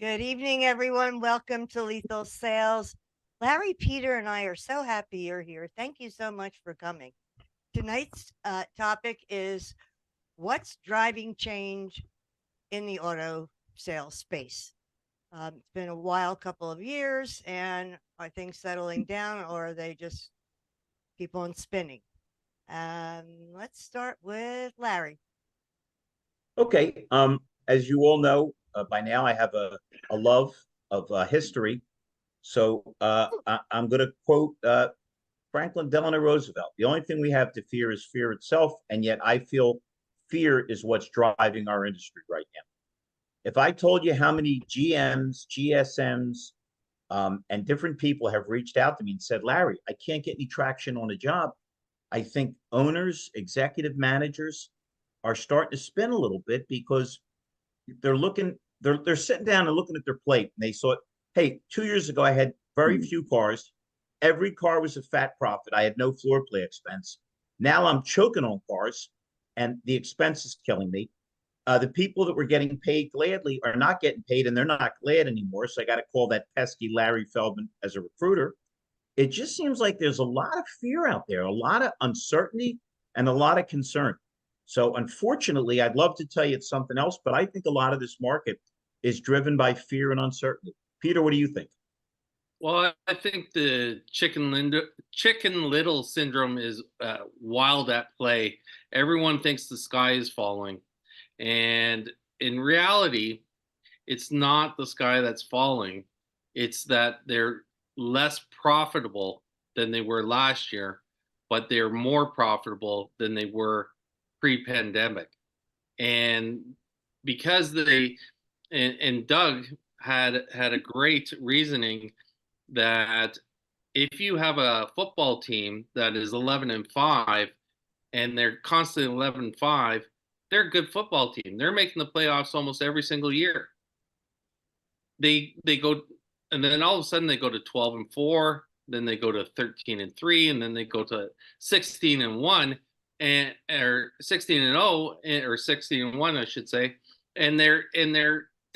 Good evening, everyone. Welcome to Lethal Sales. Larry, Peter, and I are so happy you're here. Thank you so much for coming. Tonight's topic is what's driving change in the auto sales space. It's been a while, couple of years, and are things settling down or are they just keep on spinning? Let's start with Larry. Okay. As you all know by now, I have a love of history. So I'm going to quote Franklin Delano Roosevelt. The only thing we have to fear is fear itself. And yet I feel fear is what's driving our industry right now. If I told you how many GMs, GSMs, and different people have reached out to me and said, Larry, I can't get any traction on a job. I think owners, executive managers are starting to spin a little bit because they're sitting down and looking at their plate and they thought, hey, 2 years ago I had very few cars. Every car was a fat profit. I had no floor play expense. Now I'm choking on cars and the expense is killing me. The people that were getting paid gladly are not getting paid and they're not glad anymore. So I got to call that pesky Larry Feldman as a recruiter. It just seems like there's a lot of fear out there, a lot of uncertainty and a lot of concern. So unfortunately, I'd love to tell you it's something else, but I think a lot of this market is driven by fear and uncertainty. Peter, what do you think? Well, I think the Chicken Little syndrome is wild at play. Everyone thinks the sky is falling, and in reality, it's not the sky that's falling. It's that they're less profitable than they were last year, but they're more profitable than they were pre-pandemic. And because and Doug had a great reasoning that if you have a football team that is 11-5 and they're constantly 11-5, they're a good football team. They're making the playoffs almost every single year. They go, and then all of a sudden they go to 12-4, then they go to 13-3, and then they go to 16-1 or 16-0 or 16-1, I should say, and they're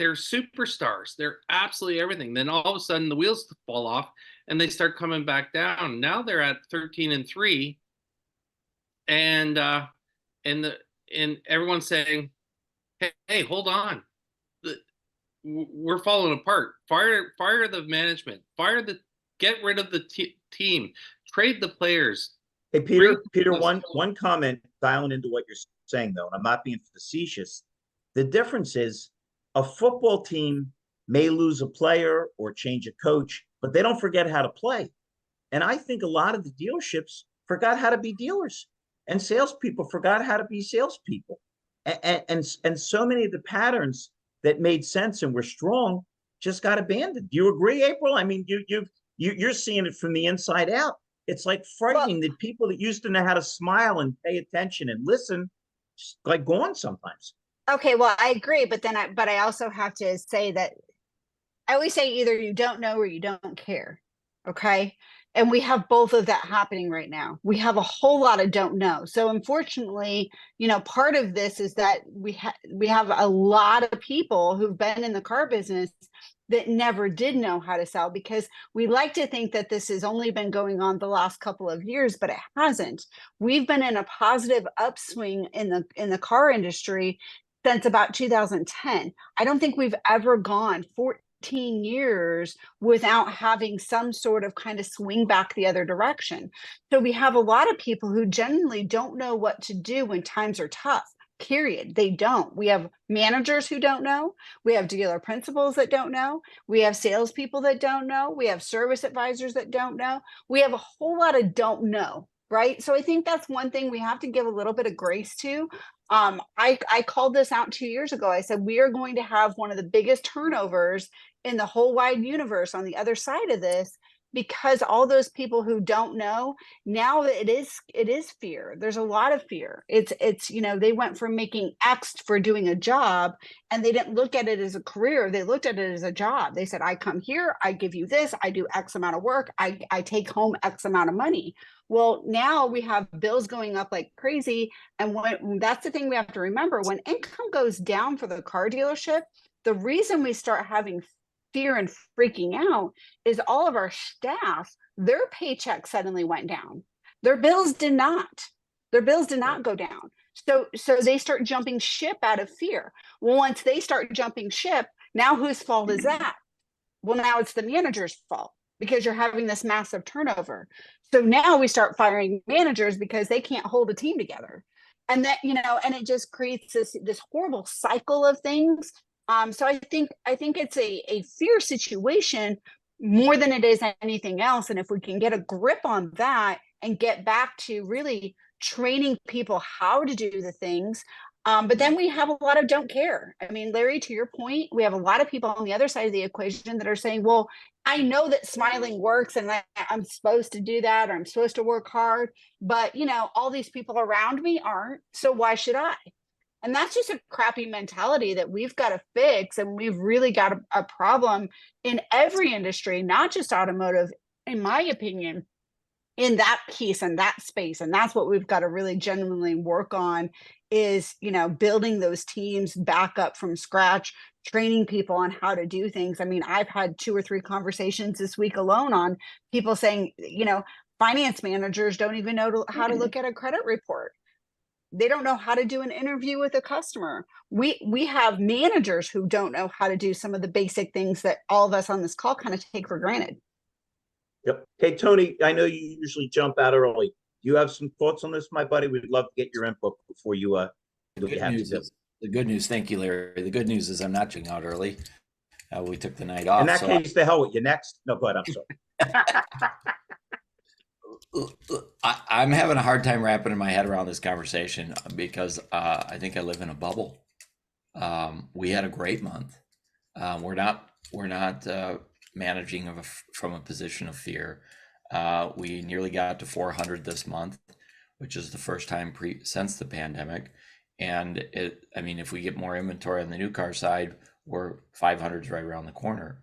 superstars. They're absolutely everything. Then all of a sudden the wheels fall off and they start coming back down. Now they're at 13-3, and everyone's saying, "Hey, hold on, we're falling apart. Fire the management. Get rid of the team. Trade the players." Hey, Peter, one comment dialing into what you're saying, though, and I'm not being facetious. The difference is a football team may lose a player or change a coach, but they don't forget how to play. And I think a lot of the dealerships forgot how to be dealers, and salespeople forgot how to be salespeople. And so many of the patterns that made sense and were strong just got abandoned. Do you agree, April? I mean, you're seeing it from the inside out. It's like frightening that people that used to know how to smile and pay attention and listen, like gone sometimes. Okay, well, I agree, but I also have to say that I always say either you don't know or you don't care. Okay. And we have both of that happening right now. We have a whole lot of don't know. So unfortunately, part of this is that we have a lot of people who've been in the car business that never did know how to sell, because we like to think that this has only been going on the last couple of years, but it hasn't. We've been in a positive upswing in the car industry since about 2010. I don't think we've ever gone 14 years without having some sort of kind of swing back the other direction. So we have a lot of people who genuinely don't know what to do when times are tough. Period. They don't. We have managers who don't know. We have dealer principals that don't know. We have salespeople that don't know. We have service advisors that don't know. We have a whole lot of don't know, right? So I think that's one thing we have to give a little bit of grace to. I called this out 2 years ago. I said, we are going to have one of the biggest turnovers in the whole wide universe on the other side of this, because all those people who don't know, now it is fear. There's a lot of fear. It's they went from making X for doing a job, and they didn't look at it as a career. They looked at it as a job. They said, I come here, I give you this, I do X amount of work, I take home X amount of money. Well, now we have bills going up like crazy. And that's the thing we have to remember. When income goes down for the car dealership, The reason we start having fear and freaking out is all of our staff, their paycheck suddenly went down. Their bills did not. Their bills did not go down. So they start jumping ship out of fear. Well, once they start jumping ship, now whose fault is that? Well, now it's the manager's fault because you're having this massive turnover. So now we start firing managers because they can't hold a team together. And that, and it just creates this horrible cycle of things. So I think it's a fear situation more than it is anything else. And if we can get a grip on that and get back to really training people how to do the things. But then we have a lot of don't care. I mean, Larry, to your point, we have a lot of people on the other side of the equation that are saying, well, I know that smiling works and I'm supposed to do that, or I'm supposed to work hard, but all these people around me aren't. So why should I? And that's just a crappy mentality that we've got to fix. And we've really got a problem in every industry, not just automotive, in my opinion, in that piece and that space. And that's what we've got to really genuinely work on is, building those teams back up from scratch, training people on how to do things. I mean, I've had 2 or 3 conversations this week alone on people saying, finance managers don't even know how to look at a credit report. They don't know how to do an interview with a customer. We have managers who don't know how to do some of the basic things that all of us on this call kind of take for granted. Yep. Hey, Tony, I know you usually jump out early. Do you have some thoughts on this, my buddy? We'd love to get your input before you The good news, thank you, Larry. The good news is I'm not jumping out early. We took the night off. In that case, the hell with you. Next. No, go ahead. I'm sorry. I'm having a hard time wrapping my head around this conversation because I think I live in a bubble. We had a great month. We're not managing from a position of fear. We nearly got to 400 this month, which is the first time since the pandemic. And if we get more inventory on the new car side, we're 500 is right around the corner.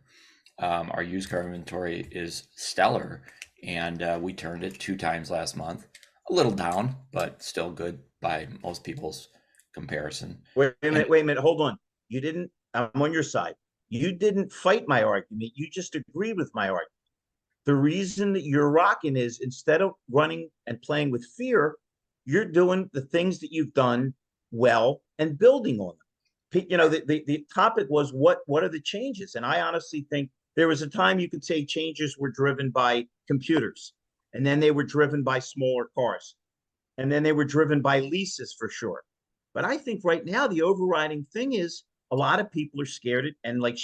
Our used car inventory is stellar, and we turned it 2 times last month. A little down, but still good by most people's comparison. Wait a minute. Hold on. You didn't. I'm on your side. You didn't fight my argument. You just agreed with my argument. The reason that you're rocking is instead of running and playing with fear, you're doing the things that you've done well and building on them. The topic was what are the changes? And I honestly think there was a time you could say changes were driven by computers, and then they were driven by smaller cars, and then they were driven by leases for sure. But I think right now the overriding thing is a lot of people are scared, and like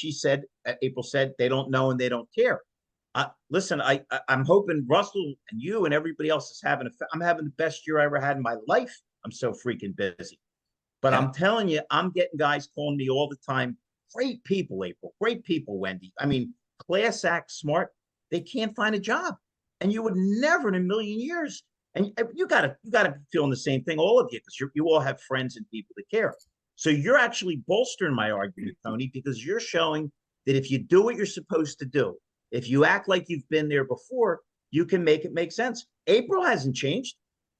April said, they don't know and they don't care. Listen, I'm hoping Russell and you and everybody else is I'm having the best year I ever had in my life. I'm so freaking busy. But yeah. I'm telling you, I'm getting guys calling me all the time. Great people, April. Great people, Wendy. I mean, class act, smart. They can't find a job. And you would never in a million years. And you gotta be feeling the same thing, all of you, because you all have friends and people that care. So you're actually bolstering my argument, Tony, because you're showing that if you do what you're supposed to do, if you act like you've been there before, you can make it make sense. April hasn't changed.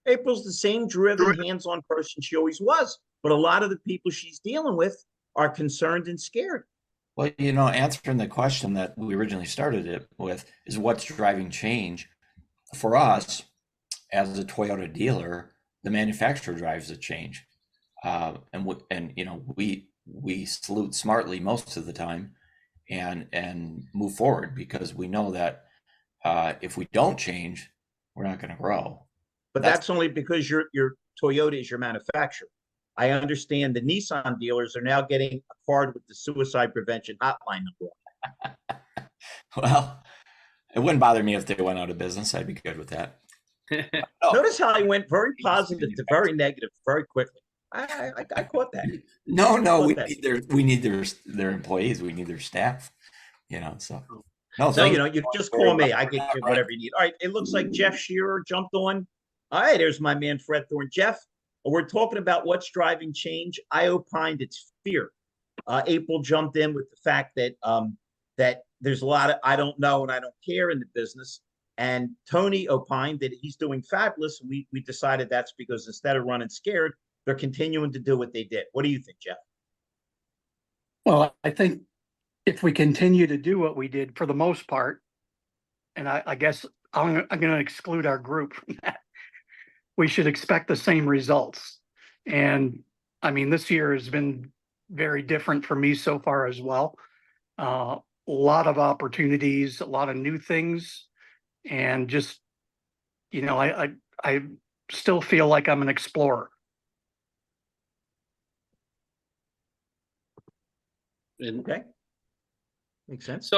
April's the same driven, hands-on person she always was. But a lot of the people she's dealing with are concerned and scared. Well, answering the question that we originally started it with is what's driving change. For us, as a Toyota dealer, the manufacturer drives the change. We salute smartly most of the time and move forward because we know that if we don't change, we're not going to grow. But that's only because your Toyota is your manufacturer. I understand the Nissan dealers are now getting a card with the suicide prevention hotline number. Well, it wouldn't bother me if they went out of business. I'd be good with that. Notice how I went very positive to very negative very quickly. I caught that. No, we need their employees. We need their staff. So. No, you just call me. I get you whatever you need. All right. It looks like Jeff Scherer jumped on. All right. There's my man, Fred Thorn. Jeff, we're talking about what's driving change. I opined it's fear. April jumped in with the fact that that there's a lot of I don't know and I don't care in the business. And Tony opined that he's doing fabulous. We decided that's because instead of running scared, they're continuing to do what they did. What do you think, Jeff? Well, I think if we continue to do what we did for the most part, and I guess I'm going to exclude our group from that, we should expect the same results. And I mean, this year has been very different for me so far as well. A lot of opportunities, a lot of new things, and just, you know, I still feel like I'm an explorer. And Okay. Makes sense.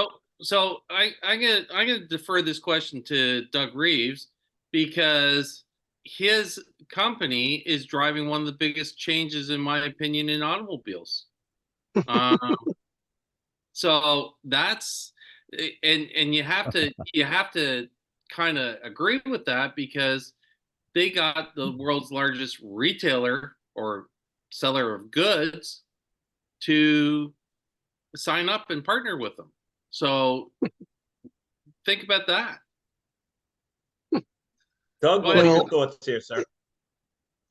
so I'm gonna defer this question to Doug Reeves, because his company is driving one of the biggest changes, in my opinion, in automobiles. So that's, and you have to kind of agree with that, because they got the world's largest retailer or seller of goods to sign up and partner with them. So think about that. Doug, what are your thoughts here, sir?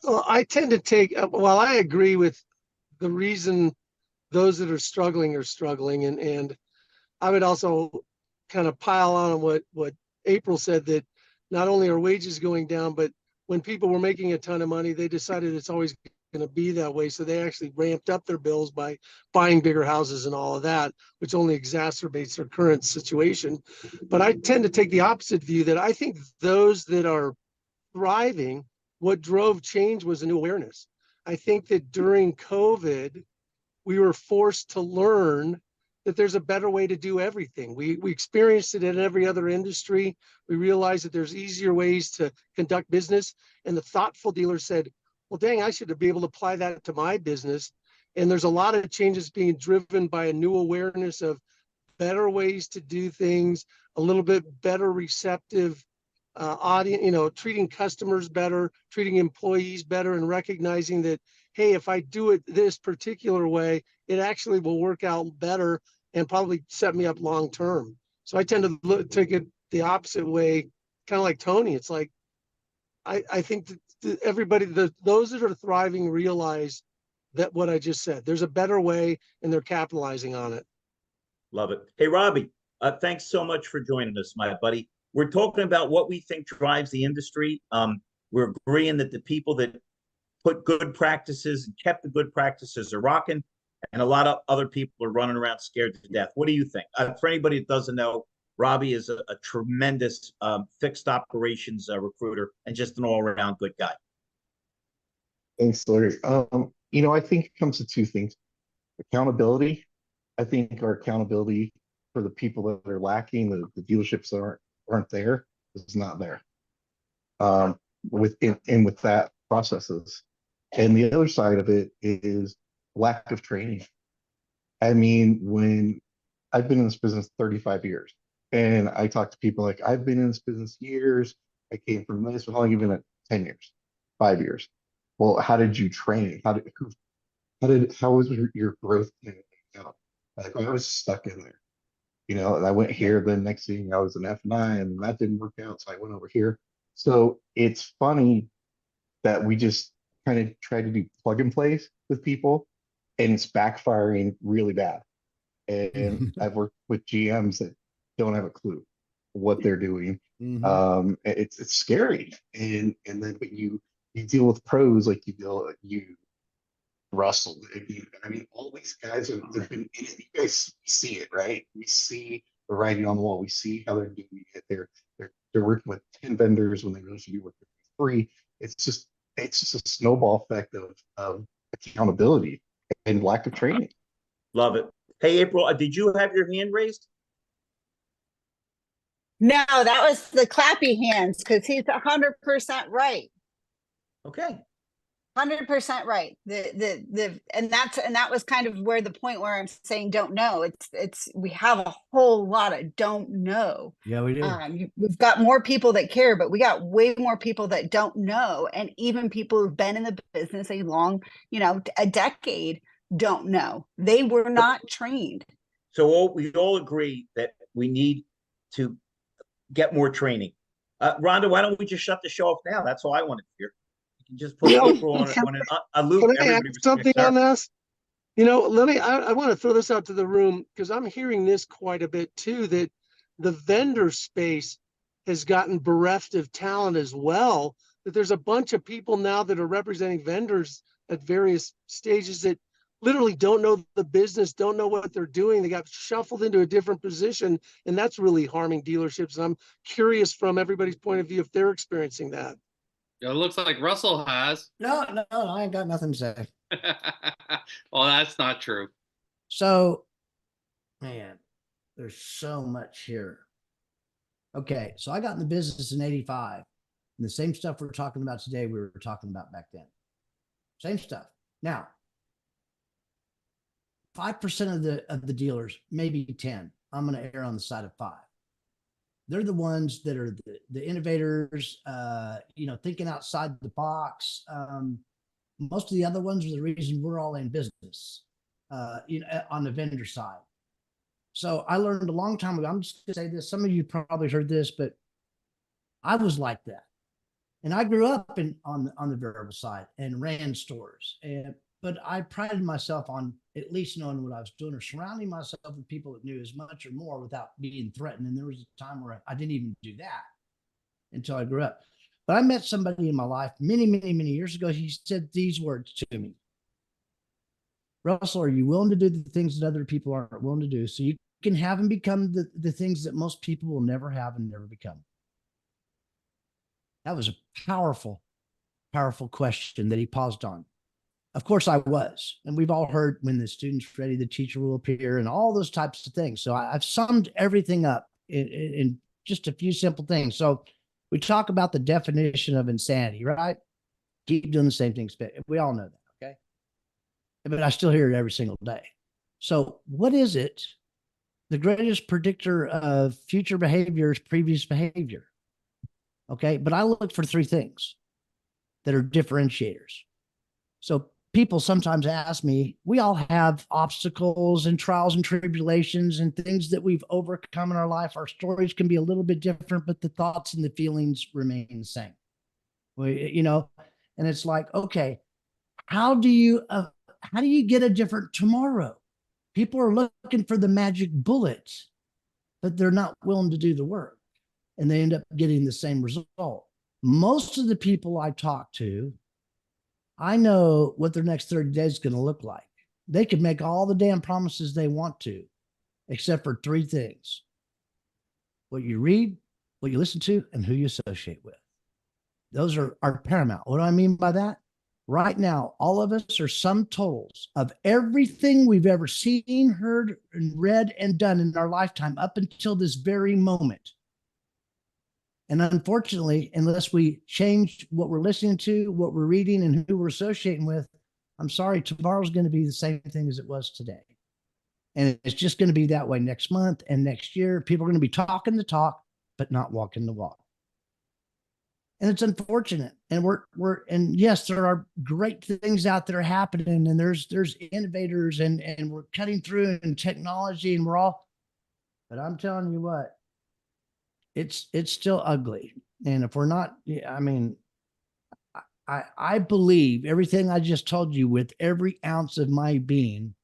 Well, I tend to take, well, I agree with the reason those that are struggling, and I would also kind of pile on what April said, that not only are wages going down, but when people were making a ton of money, they decided it's always going to be that way. So they actually ramped up their bills by buying bigger houses and all of that, which only exacerbates their current situation. But I tend to take the opposite view, that I think those that are thriving, what drove change was a new awareness. I think that during COVID, we were forced to learn that there's a better way to do everything. We experienced it in every other industry. We realized that there's easier ways to conduct business. And the thoughtful dealer said, well, dang, I should be able to apply that to my business. And there's a lot of changes being driven by a new awareness of better ways to do things, a little bit better receptive audience, treating customers better, treating employees better, and recognizing that, hey, if I do it this particular way, it actually will work out better and probably set me up long term. So I tend to take it the opposite way, kind of like Tony. It's like, I think that everybody, those that are thriving, realize that what I just said, there's a better way, and they're capitalizing on it. Love it. Hey, Robby, thanks so much for joining us, my buddy. We're talking about what we think drives the industry. We're agreeing that the people that put good practices and kept the good practices are rocking, and a lot of other people are running around scared to death. What do you think? For anybody that doesn't know, Robby is a tremendous fixed operations recruiter and just an all-around good guy. Thanks, Larry. I think it comes to two things. Accountability. I think our accountability for the people that are lacking, the dealerships aren't there, is not there. With that processes. And the other side of it is lack of training. I mean, when I've been in this business 35 years, and I talk to people like, I've been in this business years, I came from this, but how long have you been at 10 years, 5 years? Well, how did you train? How was your growth plan? Like, I was stuck in there. And I went here, then next thing I was an F9, and that didn't work out, so I went over here. So it's funny that we just kind of try to do plug and plays with people, and it's backfiring really bad. And I've worked with GMs that don't have a clue what they're doing. Mm-hmm. It's scary. And then but you deal with pros like you Russell. I mean, all these guys have been in it. You guys see it, right? We see the writing on the wall. We see how they're doing it. They're working with 10 vendors when they really should be working with 3. It's just a snowball effect of accountability and lack of training. Love it. Hey, April, did you have your hand raised? No, that was the clappy hands, because he's 100% right. Okay. 100% right. And that was kind of where the point where I'm saying don't know. It's we have a whole lot of don't know. Yeah, we do. We've got more people that care, but we got way more people that don't know. And even people who've been in the business a long, a decade don't know. They were not trained. So we all agree that we need to get more training. Rhonda, why don't we just shut the show off now? That's all I wanted to hear. Just put April on a loop. Can I add something on this? I want to throw this out to the room because I'm hearing this quite a bit too, that the vendor space has gotten bereft of talent as well, that there's a bunch of people now that are representing vendors at various stages that literally don't know the business, don't know what they're doing. They got shuffled into a different position, and that's really harming dealerships. And I'm curious from everybody's point of view if they're experiencing that. It looks like Russell has. No, I ain't got nothing to say. Well, that's not true. So, man, there's so much here. Okay, so I got in the business in '85, and the same stuff we're talking about today, we were talking about back then. Same stuff. Now, 5% of the dealers, maybe 10. I'm going to err on the side of 5. They're the ones that are the innovators, thinking outside the box. Most of the other ones are the reason we're all in business, on the vendor side. So I learned a long time ago. I'm just going to say this. Some of you probably heard this, but I was like that. And I grew up on the variable side and ran stores. But I prided myself on at least knowing what I was doing or surrounding myself with people that knew as much or more without being threatened. And there was a time where I didn't even do that until I grew up. But I met somebody in my life many, many, many years ago. He said these words to me: Russell, are you willing to do the things that other people aren't willing to do so you can have and become the things that most people will never have and never become? That was a powerful, powerful question that he paused on. Of course I was. And we've all heard when the student's ready, the teacher will appear and all those types of things. So I've summed everything up in just a few simple things. So we talk about the definition of insanity, right? Keep doing the same things. We all know that, okay? But I still hear it every single day. So what is it? The greatest predictor of future behavior is previous behavior. Okay, but I look for 3 things that are differentiators. So people sometimes ask me, we all have obstacles and trials and tribulations and things that we've overcome in our life. Our stories can be a little bit different, but the thoughts and the feelings remain the same. And it's like, okay, how do you get a different tomorrow? People are looking for the magic bullet, but they're not willing to do the work. And they end up getting the same result. Most of the people I talk to, I know what their next 30 days is going to look like. They could make all the damn promises they want to, except for 3 things: what you read, what you listen to, and who you associate with. Those are paramount. What do I mean by that? Right now, all of us are sum totals of everything we've ever seen, heard, and read and done in our lifetime up until this very moment. And unfortunately, unless we change what we're listening to, what we're reading, and who we're associating with, I'm sorry, tomorrow's going to be the same thing as it was today. And it's just going to be that way next month and next year. People are going to be talking the talk, but not walking the walk. And it's unfortunate. And and yes, there are great things out there happening, and there's innovators and we're cutting through in technology, and but I'm telling you what, it's still ugly. And if we're not, I believe everything I just told you with every ounce of my being,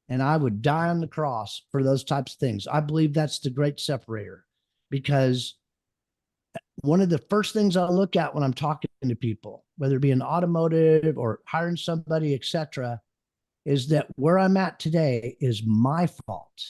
and I would die on the cross for those types of things. I believe that's the great separator, because one of the first things I look at when I'm talking to people, whether it be an automotive or hiring somebody, etc., is that where I'm at today is my fault,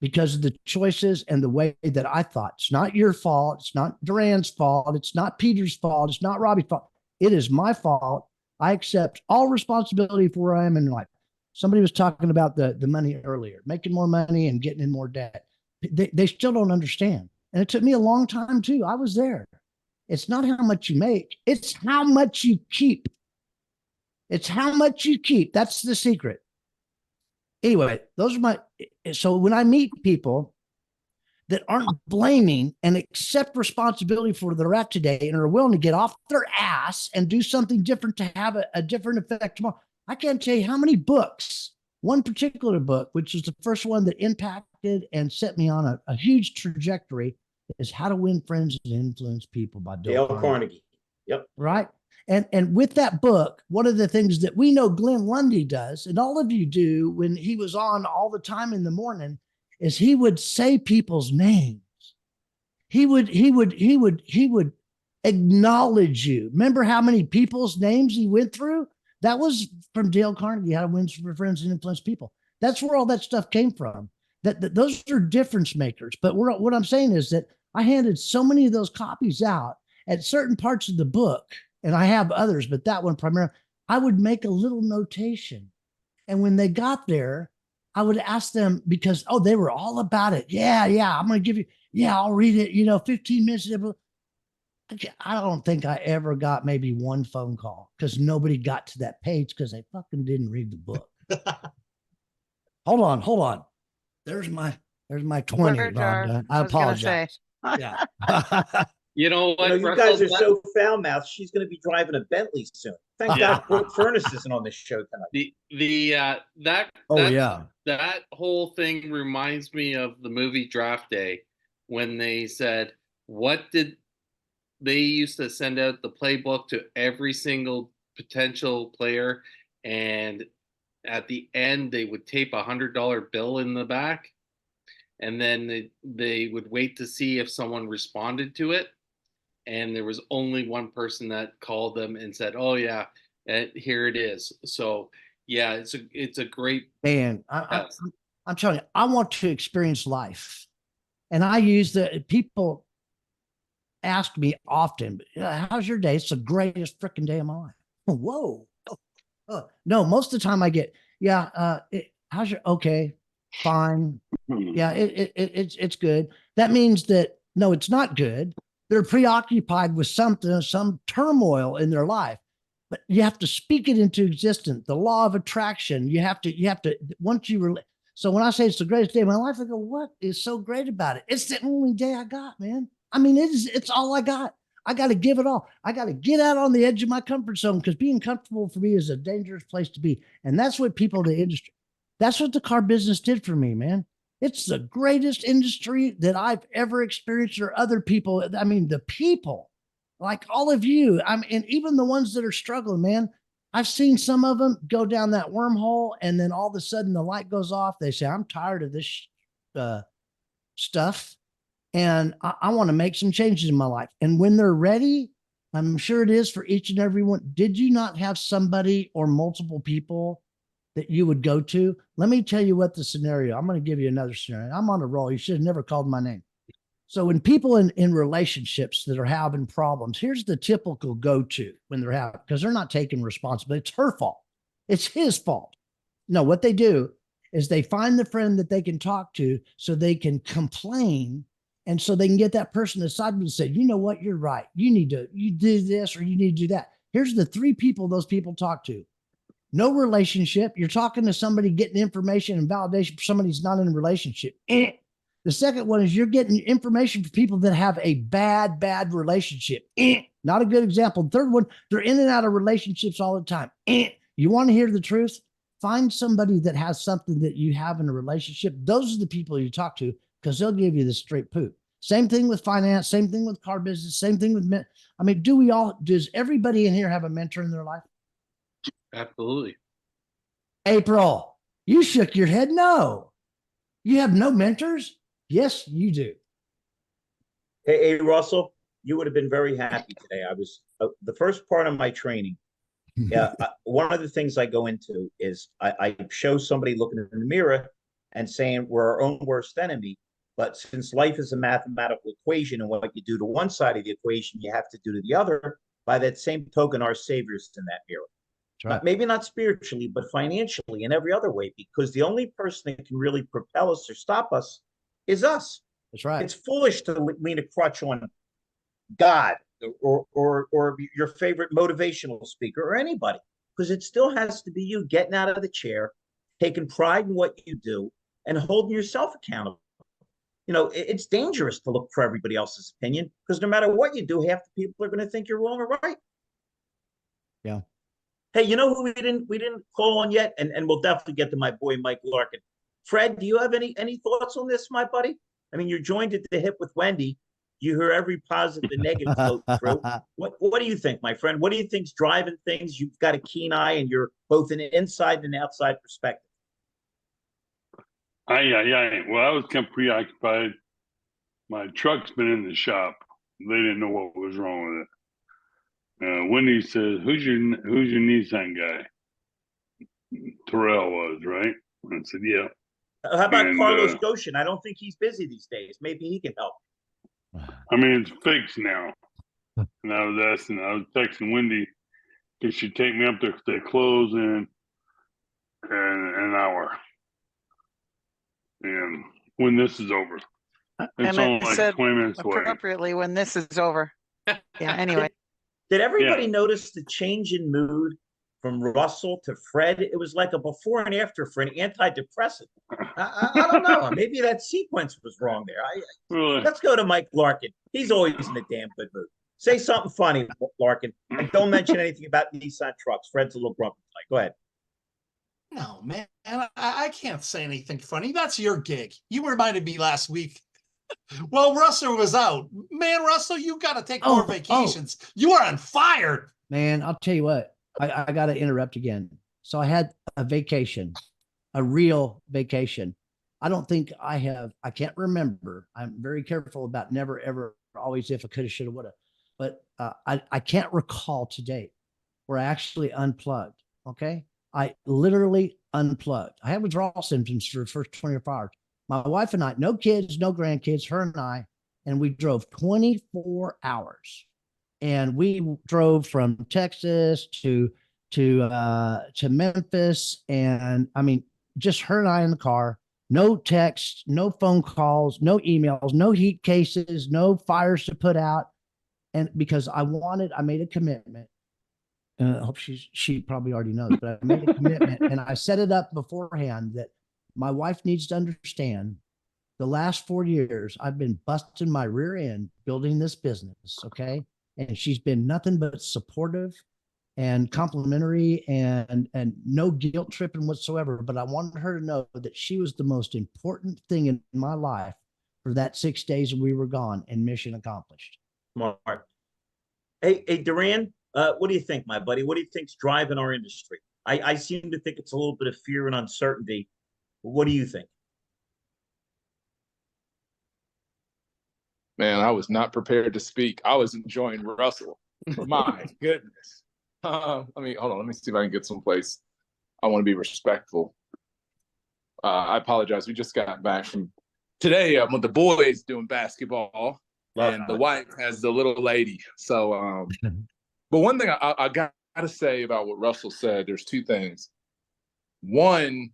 because of the choices and the way that I thought. It's not your fault. It's not Durran's fault. It's not Peter's fault. It's not Robby's fault. It is my fault. I accept all responsibility for where I am in life. Somebody was talking about the money earlier, making more money and getting in more debt. They still don't understand. And it took me a long time too. I was there. It's not how much you make. It's how much you keep. It's how much you keep. That's the secret. Anyway, so when I meet people that aren't blaming and accept responsibility for where they're at today and are willing to get off their ass and do something different to have a different effect tomorrow, I can't tell you how many books, one particular book, which is the first one that impacted and set me on a huge trajectory, is How to Win Friends and Influence People by Dale Carnegie. Yep. Right. And with that book, one of the things that we know Glenn Lundy does, and all of you do when he was on all the time in the morning, is he would say people's names. He would acknowledge you. Remember how many people's names he went through? That was from Dale Carnegie, How to Win Friends and Influence People. That's where all that stuff came from. That those are difference makers. But what I'm saying is that I handed so many of those copies out at certain parts of the book, and I have others, but that one primarily, I would make a little notation. And when they got there, I would ask them because, they were all about it. Yeah, I'm going to give you, I'll read it, 15 minutes. I don't think I ever got maybe one phone call because nobody got to that page because they fucking didn't read the book. Hold on. There's my 20, Word jar, Rhonda. I was gonna say. apologize. Yeah. You know what? You Russell, guys are that- so foul mouthed. She's going to be driving a Bentley soon. Thank Yeah. God Brooke Furnace isn't on this show tonight. That whole thing reminds me of the movie Draft Day when they said, what did they used to send out the playbook to every single potential player, and at the end they would tape $100 bill in the back, and then they would wait to see if someone responded to it, and there was only one person that called them and said, "Oh yeah, here it is." So yeah, it's a great. And I'm telling you, I want to experience life, and I use the people ask me often, "How's your day?" It's the greatest freaking day of my life. Whoa. No, most of the time I get, how's your, okay, fine. Yeah, it's good. That means that, no, it's not good. They're preoccupied with something, some turmoil in their life, but you have to speak it into existence. The law of attraction. You have to, once you so when I say it's the greatest day of my life, I go, what is so great about it? It's the only day I got, man. I mean, it's all I got. I got to give it all. I got to get out on the edge of my comfort zone because being comfortable for me is a dangerous place to be. And that's what people in the industry, that's what the car business did for me, man. It's the greatest industry that I've ever experienced, or other people. I mean, the people like all of you, and even the ones that are struggling, man. I've seen some of them go down that wormhole, and then all of a sudden the light goes off. They say, I'm tired of this stuff. And I want to make some changes in my life. And when they're ready, I'm sure it is for each and every one. Did you not have somebody or multiple people that you would go to? Let me tell you what the scenario, I'm going to give you another scenario. I'm on a roll. You should have never called my name. So when people in relationships that are having problems, here's the typical go-to when they're having, because they're not taking responsibility. It's her fault. It's his fault. No, what they do is they find the friend that they can talk to so they can complain. And so they can get that person aside and say, you know what, you're right. You do this or you need to do that. Here's the three people those people talk to. No relationship. You're talking to somebody, getting information and validation for somebody who's not in a relationship. The second one is you're getting information for people that have a bad relationship. Not a good example. The third one, they're in and out of relationships all the time. You want to hear the truth? Find somebody that has something that you have in a relationship. Those are the people you talk to, because they'll give you the straight poop. Same thing with finance, same thing with car business, same thing with men. I mean, does everybody in here have a mentor in their life? Absolutely. April, you shook your head. No, you have no mentors. Yes, you do. Hey, Russell, you would have been very happy today. I was the first part of my training. Yeah, one of the things I go into is I show somebody looking in the mirror and saying we're our own worst enemy. But since life is a mathematical equation, and what you do to one side of the equation, you have to do to the other, by that same token, our Savior's in that mirror. Right. Maybe not spiritually, but financially and every other way, because the only person that can really propel us or stop us is us. That's right. It's foolish to lean a crutch on God or your favorite motivational speaker or anybody, because it still has to be you getting out of the chair, taking pride in what you do, and holding yourself accountable. You know, it's dangerous to look for everybody else's opinion, because no matter what you do, half the people are going to think you're wrong or right. Yeah. Hey, you know who we didn't call on yet, and we'll definitely get to my boy Mike Larkin. Fred, do you have any thoughts on this, my buddy? I mean, you're joined at the hip with Wendy. You hear every positive and negative floating through. What do you think, my friend? What do you think's driving things? You've got a keen eye, and you're both an inside and outside perspective. Well, I was kind of preoccupied. My truck's been in the shop. They didn't know what was wrong with it. Wendy says, "Who's your Nissan guy?" Terrell was, right? I said, "Yeah." How about Carlos Goshen? I don't think he's busy these days. Maybe he can help. I mean, it's fixed now. And I was texting Wendy, could she take me up there because they close in an hour? And when this is over. It's only like 20 minutes away. Appropriately when this is over. Yeah, anyway. Did everybody notice the change in mood from Russell to Fred? It was like a before and after for an antidepressant. I don't know. Maybe that sequence was wrong there. Really? Let's go to Mike Larkin. He's always in a damn good mood. Say something funny, Larkin, and don't mention anything about Nissan trucks. Fred's a little grumpy tonight. Go ahead. No, man, I can't say anything funny. That's your gig. You reminded me last week. Well, Russell was out. Man, Russell, you got to take more vacations. You are on fire. Man, I'll tell you what. I got to interrupt again. So I had a vacation, a real vacation. I don't think I can't remember. I'm very careful about never, ever, always if I coulda, shoulda, woulda. But I can't recall to date where I actually unplugged. Okay. I literally unplugged. I had withdrawal symptoms for the first 24 hours. My wife and I, no kids, no grandkids, her and I, and we drove 24 hours. And we drove from Texas to Memphis. And I mean, just her and I in the car, no text, no phone calls, no emails, no heat cases, no fires to put out. And because I made a commitment. I hope she probably already knows, but I made a commitment and I set it up beforehand that my wife needs to understand the last 4 years I've been busting my rear end building this business. Okay. And she's been nothing but supportive and complimentary and no guilt tripping whatsoever. But I wanted her to know that she was the most important thing in my life for that 6 days we were gone, and mission accomplished. Smart. Hey, Durran, what do you think, my buddy? What do you think's driving our industry? I seem to think it's a little bit of fear and uncertainty. What do you think? Man, I was not prepared to speak. I was enjoying Russell. My goodness. Hold on. Let me see if I can get someplace. I want to be respectful. I apologize. We just got back from today with the boys doing basketball, and the wife has the little lady. So, but one thing I got to say about what Russell said, there's two things. One,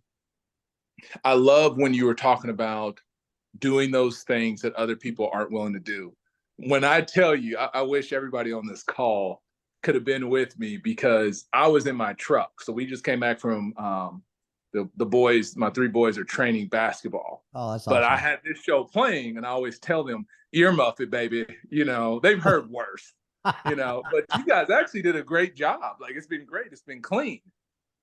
I love when you were talking about doing those things that other people aren't willing to do. When I tell you, I wish everybody on this call could have been with me, because I was in my truck. So we just came back from the boys, my three boys are training basketball. Oh, that's but awesome. I had this show playing, and I always tell them, earmuff it, baby. You know, they've heard worse, you know, but you guys actually did a great job. Like, it's been great. It's been clean.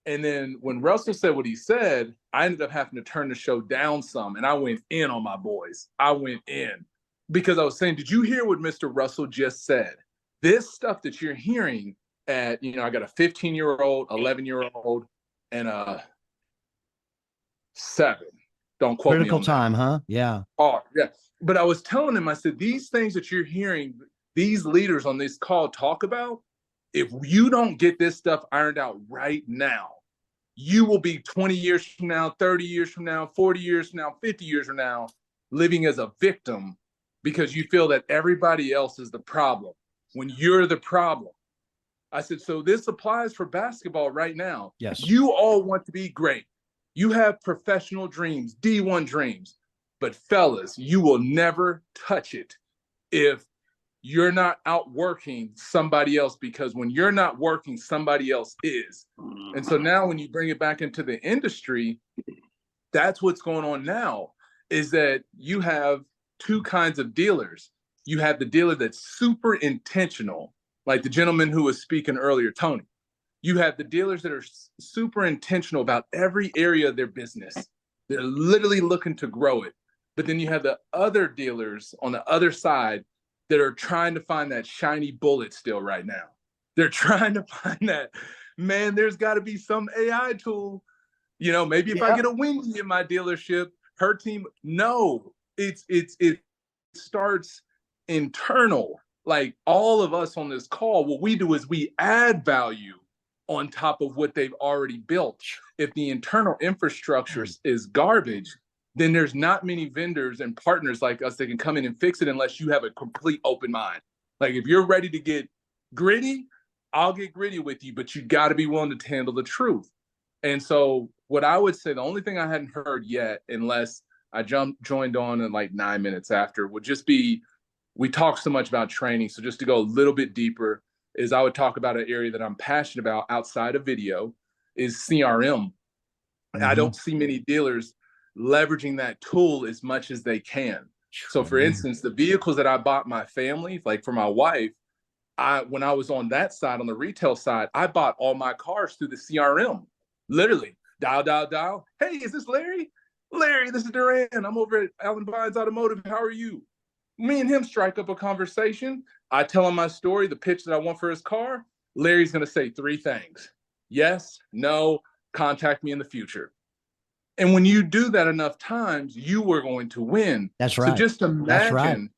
And then when Russell said what he said, I ended up having to turn the show down some, and I went in on my boys. I went in because I was saying, did you hear what Mr. Russell just said? This stuff that you're hearing at, you know, I got a 15-year-old, 11-year-old, and a 7. Don't quote me on Critical that. time, huh? Yeah. Oh, yeah. But I was telling him, I said, these things that you're hearing these leaders on this call talk about, if you don't get this stuff ironed out right now, you will be 20 years from now, 30 years from now, 40 years from now, 50 years from now, living as a victim because you feel that everybody else is the problem when you're the problem. I said, so this applies for basketball right now. Yes. You all want to be great. You have professional dreams, D1 dreams, but fellas, you will never touch it if you're not outworking somebody else, because when you're not working, somebody else is. And so now when you bring it back into the industry, that's what's going on now, is that you have two kinds of dealers. You have the dealer that's super intentional, like the gentleman who was speaking earlier, Tony. You have the dealers that are super intentional about every area of their business. They're literally looking to grow it. But then you have the other dealers on the other side that are trying to find that shiny bullet still right now. They're trying to find that, man, there's got to be some AI tool. You know, maybe if I get a Wendy in my dealership, her team, no, it starts internal. Like all of us on this call, what we do is we add value on top of what they've already built. If the internal infrastructure is garbage, then there's not many vendors and partners like us that can come in and fix it unless you have a complete open mind. Like if you're ready to get gritty, I'll get gritty with you, but you got to be willing to handle the truth. And so what I would say, the only thing I hadn't heard yet, unless I joined on in like 9 minutes after, would just be, we talk so much about training. So just to go a little bit deeper, is I would talk about an area that I'm passionate about outside of video is CRM. I don't see many dealers leveraging that tool as much as they can. So for instance, the vehicles that I bought my family, like for my wife, when I was on that side, on the retail side, I bought all my cars through the CRM. Literally, dial. Hey, is this Larry? Larry, this is Durran. I'm over at Alan Bynes Automotive. How are you? Me and him strike up a conversation. I tell him my story, the pitch that I want for his car. Larry's going to say 3 things. Yes, no, contact me in the future. And when you do that enough times, you are going to win. That's right. So just imagine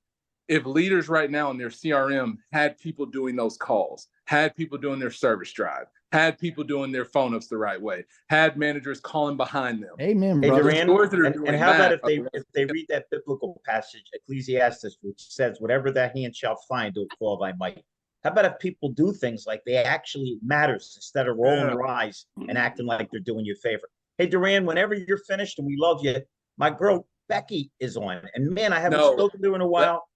if leaders right now in their CRM had people doing those calls, had people doing their service drive, had people doing their phone ups the right way, had managers calling behind them. Amen, Hey, brother. Durran, and how about if they read that biblical passage, Ecclesiastes, which says, whatever thy hand shall find, do it for all thy might. How about if people do things like they actually matters instead of rolling their eyes and acting like they're doing you a favor? Hey, Durran, whenever you're finished and we love you, my girl Becky is on. And man, I haven't spoken to her in a while,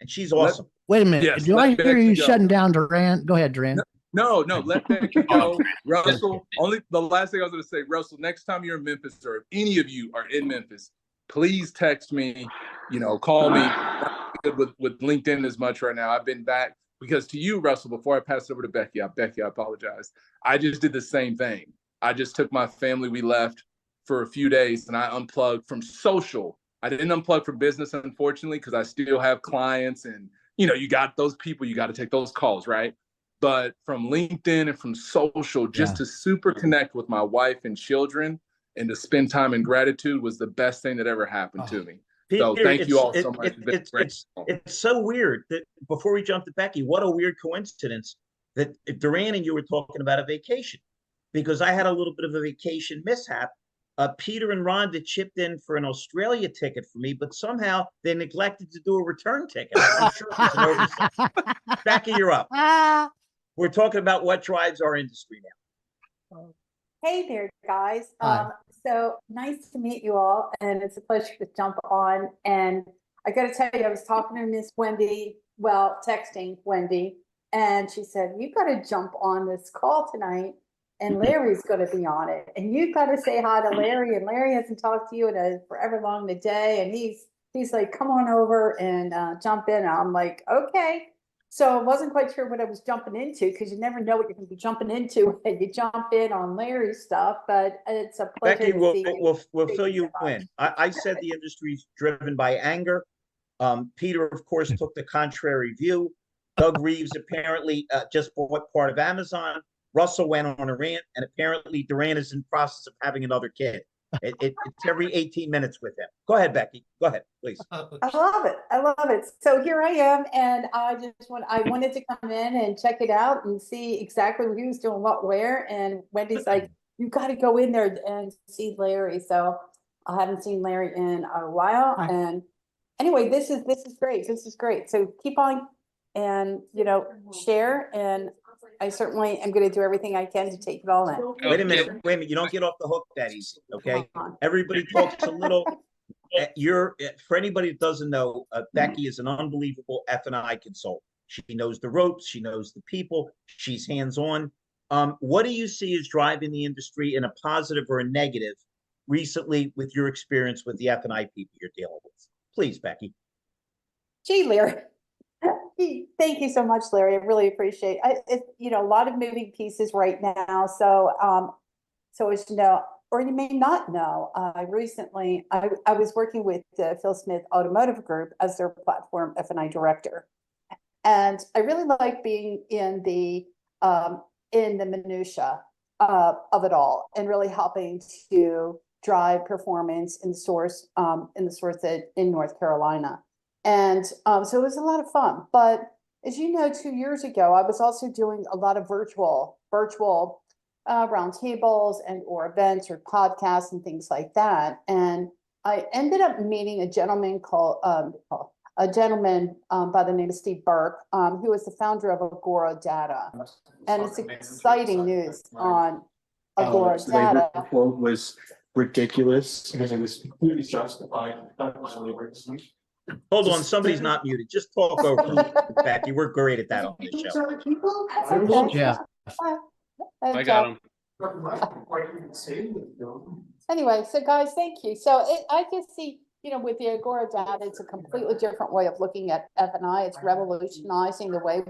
and she's awesome. Wait a minute. Do I hear you shutting down Durran? Go ahead, Durran. No, let Becky go. Russell, only the last thing I was going to say, Russell, next time you're in Memphis, or if any of you are in Memphis, please text me, call me. I'm not good with LinkedIn as much right now. I've been back because to you, Russell, before I pass it over to Becky, I apologize. I just did the same thing. I just took my family. We left for a few days and I unplugged from social. I didn't unplug from business, unfortunately, because I still have clients and, you got those people, you got to take those calls, right? But from LinkedIn and from social, just to super connect with my wife and children and to spend time in gratitude was the best thing that ever happened to me. So thank you all so much. It's so weird that before we jump to Becky, what a weird coincidence that Durran and you were talking about a vacation, because I had a little bit of a vacation mishap. Peter and Rhonda chipped in for an Australia ticket for me, but somehow they neglected to do a return ticket. I'm sure it's an oversight. Becky, you're up. We're talking about what drives our industry now. Hey there, guys. Hi. So nice to meet you all, and it's a pleasure to jump on. And I got to tell you, I was talking to Miss Wendy, texting Wendy, and she said, you got to jump on this call tonight, and Larry's going to be on it. And you've got to say hi to Larry, and Larry hasn't talked to you in a forever long the day, and he's like, come on over and jump in. And I'm like, okay. So I wasn't quite sure what I was jumping into, because you never know what you're going to be jumping into when you jump in on Larry's stuff. But it's a pleasure. Becky, to we'll fill you in. I said the industry is driven by anger. Peter, of course, took the contrary view. Doug Reeves apparently just bought part of Amazon. Russell went on a rant, and apparently Durran is in the process of having another kid. It's every 18 minutes with him. Go ahead, Becky. Go ahead, please. I love it. I love it. So here I am, and I wanted to come in and check it out and see exactly who was doing what where. And Wendy's like, you got to go in there and see Larry. So I haven't seen Larry in a while. Hi. And anyway, this is great. This is great. So keep on and share, and I certainly am going to do everything I can to take it all in. Wait a minute. You don't get off the hook that easy, okay? Everybody talks a little. For anybody that doesn't know, Becky is an unbelievable F&I consultant. She knows the ropes. She knows the people. She's hands-on. What do you see as driving the industry in a positive or a negative recently with your experience with the F&I people you're dealing with? Please, Becky. Gee, Larry. Thank you so much, Larry. I really appreciate it. A lot of moving pieces right now. So, as you know, or you may not know, recently I was working with Phil Smith Automotive Group as their platform F&I director. And I really like being in the minutia of it all, and really helping to drive performance in the stores in North Carolina. And so it was a lot of fun. But as you know, 2 years ago, I was also doing a lot of virtual roundtables and or events or podcasts and things like that. And I ended up meeting a gentleman by the name of Steve Burke, who is the founder of Agora Data. And it's exciting news on Agora Data. The quote was ridiculous because it was completely justified. Hold on, somebody's not muted. Just talk over Becky. We're great at that on this show. Okay. Yeah. I got him. Anyway, so guys, thank you. So I just see, with the Agora Data, it's a completely different way of looking at F&I. It's revolutionizing the way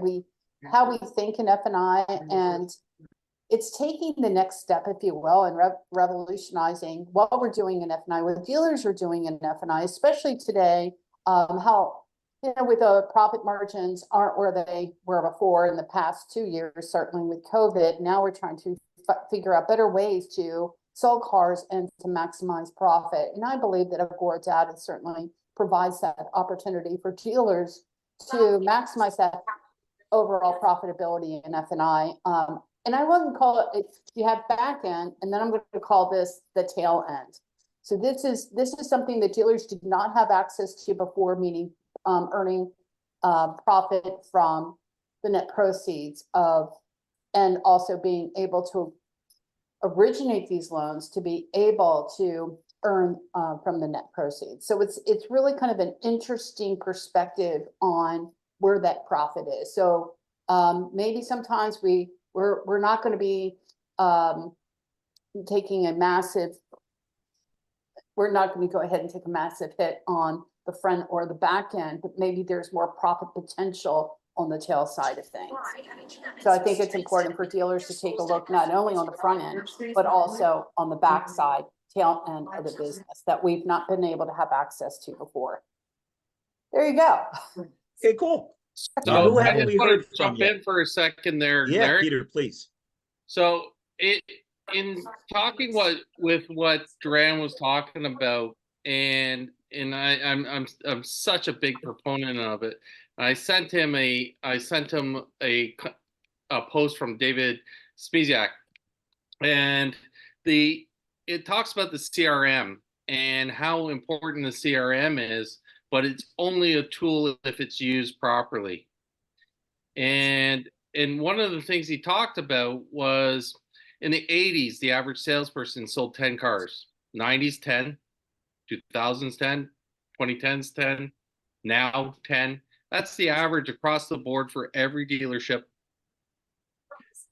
how we think in F&I, and it's taking the next step, if you will, and revolutionizing what we're doing in F&I, what dealers are doing in F&I, especially today. How, with the profit margins aren't where they were before in the past 2 years, certainly with COVID. Now we're trying to figure out better ways to sell cars and to maximize profit. And I believe that Agora Data certainly provides that opportunity for dealers to maximize that overall profitability in F&I. And I wouldn't call it, you have back end, and then I'm going to call this the tail end. So this is something that dealers did not have access to before, meaning earning profit from the net proceeds of, and also being able to originate these loans to be able to earn from the net proceeds. So it's really kind of an interesting perspective on where that profit is. So maybe sometimes we're not going to be taking a massive. We're not going to go ahead and take a massive hit on the front or the back end, but maybe there's more profit potential on the tail side of things. So I think it's important for dealers to take a look not only on the front end, but also on the back side, tail end of the business that we've not been able to have access to before. There you go. Okay, cool. So who I haven't just we want heard to from jump yet? in for a second there, Yeah, Larry. Peter, please. So in talking with what Durran was talking about, and I'm such a big proponent of it. I sent him a post from David Spiesiak, and it talks about the CRM and how important the CRM is, but it's only a tool if it's used properly. And one of the things he talked about was in the 80s, the average salesperson sold 10 cars. 90s, 10. 2000s, 10. 2010s, 10. Now, 10. That's the average across the board for every dealership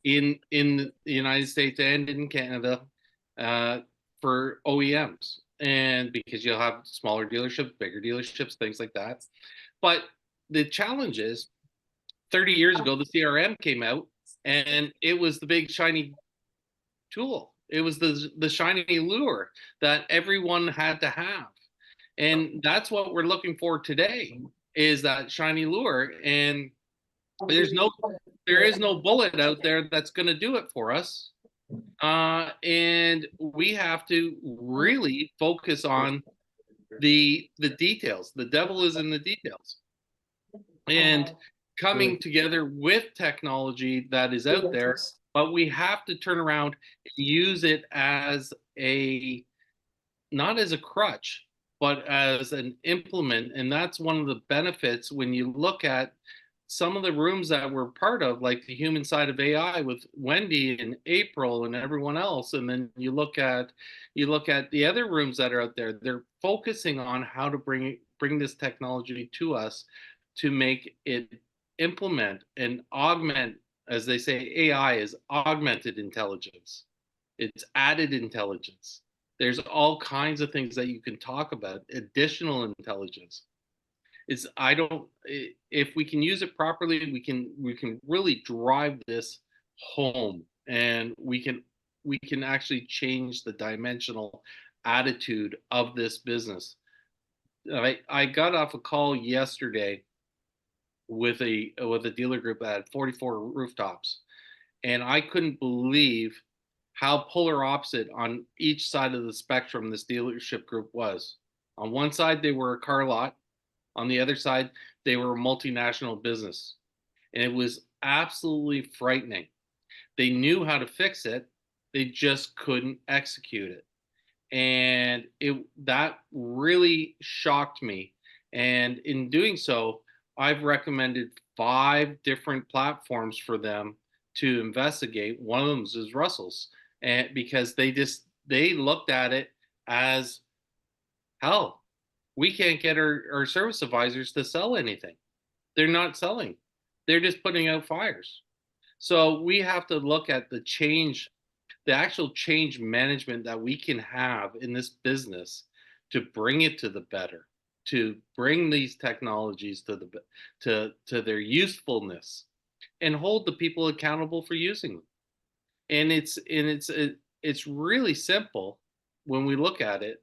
in the United States and in Canada for OEMs. And because you'll have smaller dealerships, bigger dealerships, things like that. But the challenge is 30 years ago, the CRM came out and it was the big shiny tool. It was the shiny lure that everyone had to have. And that's what we're looking for today, is that shiny lure. And there is no bullet out there that's going to do it for us. And we have to really focus on the details. The devil is in the details. And coming together with technology that is out there, but we have to turn around and use it as not as a crutch, but as an implement. And that's one of the benefits when you look at some of the rooms that we're part of, like the human side of AI with Wendy and April and everyone else. And then you look at the other rooms that are out there, they're focusing on how to bring this technology to us to make it implement and augment. As they say, AI is augmented intelligence. It's added intelligence. There's all kinds of things that you can talk about, additional intelligence. If we can use it properly, we can really drive this home, and we can actually change the dimensional attitude of this business. I got off a call yesterday with a dealer group that had 44 rooftops, and I couldn't believe how polar opposite on each side of the spectrum this dealership group was. On one side, they were a car lot. On the other side, they were a multinational business. And it was absolutely frightening. They knew how to fix it, they just couldn't execute it. And that really shocked me. And in doing so, I've recommended 5 different platforms for them to investigate. One of them is Russell's, and because they looked at it as, hell, we can't get our service advisors to sell anything. They're not selling. They're just putting out fires. So we have to look at the actual change management that we can have in this business to bring it to the better, to bring these technologies to their usefulness, and hold the people accountable for using them. And it's really simple when we look at it,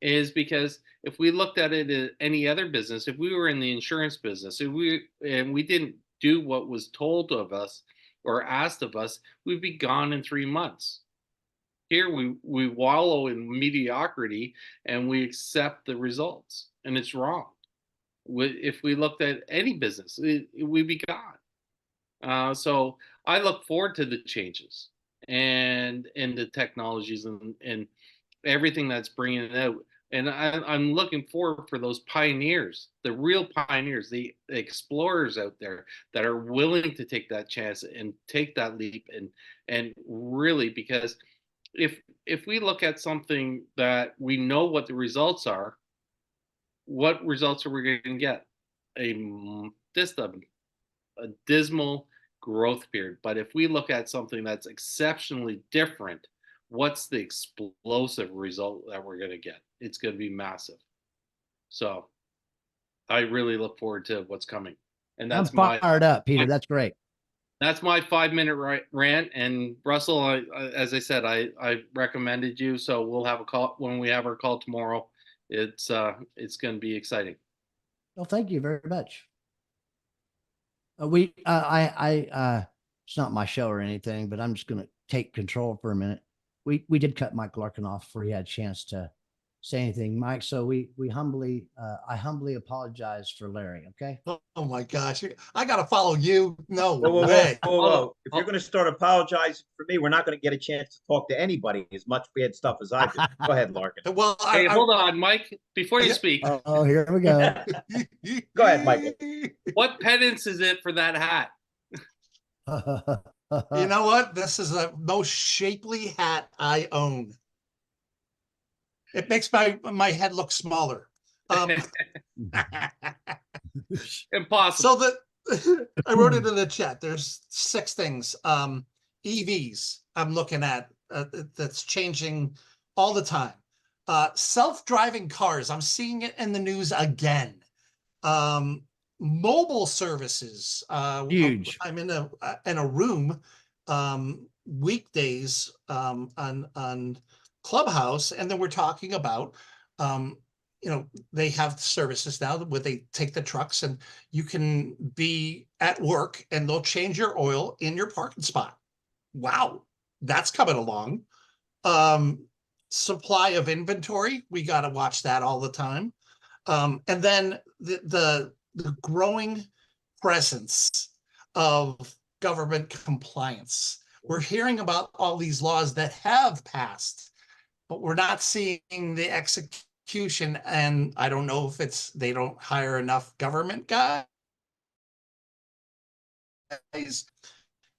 is because if we looked at it in any other business, if we were in the insurance business, and we didn't do what was told of us or asked of us, we'd be gone in 3 months. Here we wallow in mediocrity and we accept the results, and it's wrong. If we looked at any business, we'd be gone. So I look forward to the changes and the technologies and everything that's bringing it out. And I'm looking forward for those pioneers, the real pioneers, the explorers out there that are willing to take that chance and take that leap, and really, because if we look at something that we know what the results are, what results are we going to get? Just a dismal growth period. But if we look at something that's exceptionally different, what's the explosive result that we're going to get? It's going to be massive. So I really look forward to what's coming. And that's I'm fired up, Peter. That's great. That's my 5-minute rant. And Russell, as I said, I recommended you, so we'll have a call when we have our call tomorrow. It's going to be exciting. Well, thank you very much. It's not my show or anything, but I'm just going to take control for a minute. We did cut Mike Larkin off before he had a chance to say anything, Mike. So I humbly apologize for Larry. Okay. Oh my gosh, I got to follow you. No way. Whoa. If you're going to start apologizing for me, we're not going to get a chance to talk to anybody as much bad stuff as I do. Go ahead, Larkin. Well, hey, hold on, Mike. Before you speak. Oh, here we go. Go ahead, Michael. What penance is it for that hat? You know what? This is the most shapely hat I own. It makes my head look smaller. Impossible. So I wrote it in the chat. There's 6 things. EVs I'm looking at that's changing all the time. Self-driving cars. I'm seeing it in the news again. Mobile services. Huge. I'm in a room weekdays on Clubhouse, and then we're talking about they have services now where they take the trucks and you can be at work and they'll change your oil in your parking spot. Wow, that's coming along. Supply of inventory, we got to watch that all the time. And then the growing presence of government compliance. We're hearing about all these laws that have passed, but we're not seeing the execution. And I don't know if it's they don't hire enough government guys.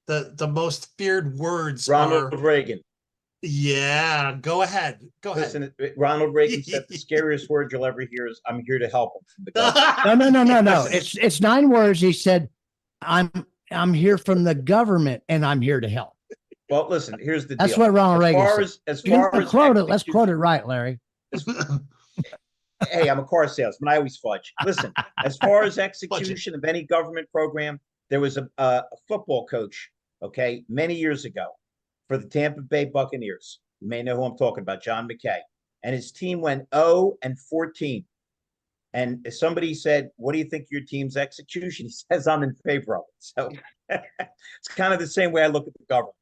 The most feared words Ronald are Reagan. Yeah, go ahead. Listen, Ronald Reagan said the scariest word you'll ever hear is "I'm here to help him." No. It's 9 words. He said, "I'm here from the government, and I'm here to help." Well, listen. Here's the deal. That's what Ronald Reagan said. Let's quote it right, Larry. Hey, I'm a car salesman. I always fudge. Listen, as far as execution of any government program, there was a football coach, okay, many years ago for the Tampa Bay Buccaneers. You may know who I'm talking about, John McKay. And his team went 0-14. And if somebody said, "What do you think of your team's execution?" He says, "I'm in favor of it." So it's kind of the same way I look at the government.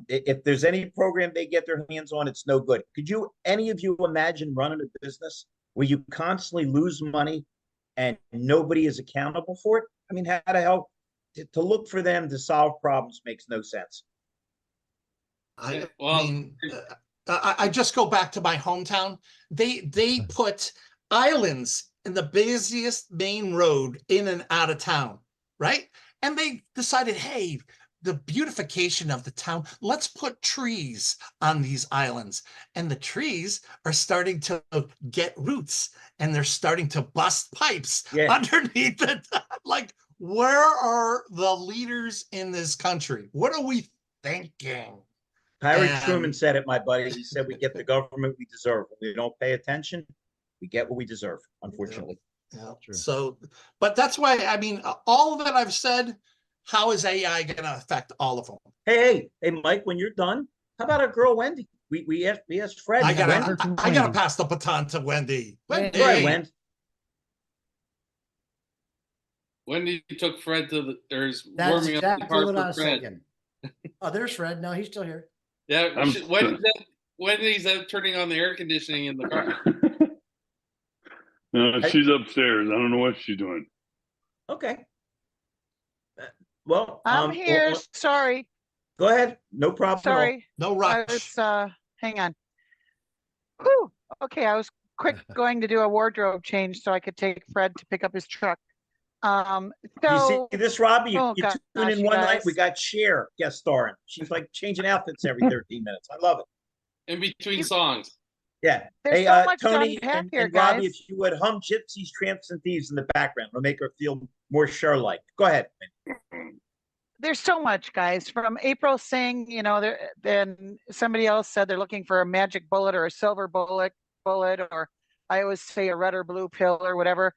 If there's any program they get their hands on, it's no good. Could any of you imagine running a business where you constantly lose money and nobody is accountable for it? I mean, how the hell to look for them to solve problems makes no sense. I mean, I just go back to my hometown. They put islands in the busiest main road in and out of town, right? And they decided, hey, the beautification of the town, let's put trees on these islands. And the trees are starting to get roots and they're starting to bust pipes underneath it. Like, where are the leaders in this country? What are we thinking? Harry Truman said it, my buddy. He said, "We get the government we deserve. When we don't pay attention, we get what we deserve," unfortunately. Yeah. So, but that's why, I mean, all that I've said, how is AI going to affect all of them? Hey, Mike, when you're done, how about our girl, Wendy? We asked Fred. I gotta pass the baton to Wendy. Wendy. All right, Wendy. Wendy took Fred to the, there's That's warming up the exactly car what I for was Fred. thinking. Oh, there's Fred. No, he's still here. Yeah, Wendy's out turning on the air conditioning in the car. No, she's upstairs. I don't know what she's doing. Okay. Well, I'm here. Sorry. Go ahead. No problem. Sorry. No rush. I was, hang on. Whew. Okay, I was quick going to do a wardrobe change so I could take Fred to pick up his truck. Do you see this, Robby? You tune in one night. guys. We got Scherer guest starring. She's like changing outfits every 13 minutes. I love it. In between songs. Yeah. There's Hey, so much to Tony unpack here, and Robby, guys. if you would hum Gypsies, Tramps, and Thieves in the background, it'll make her feel more Cher-like. Go ahead. There's so much, guys. From April saying, you know, then somebody else said they're looking for a magic bullet or a silver bullet, or I always say a red or blue pill or whatever.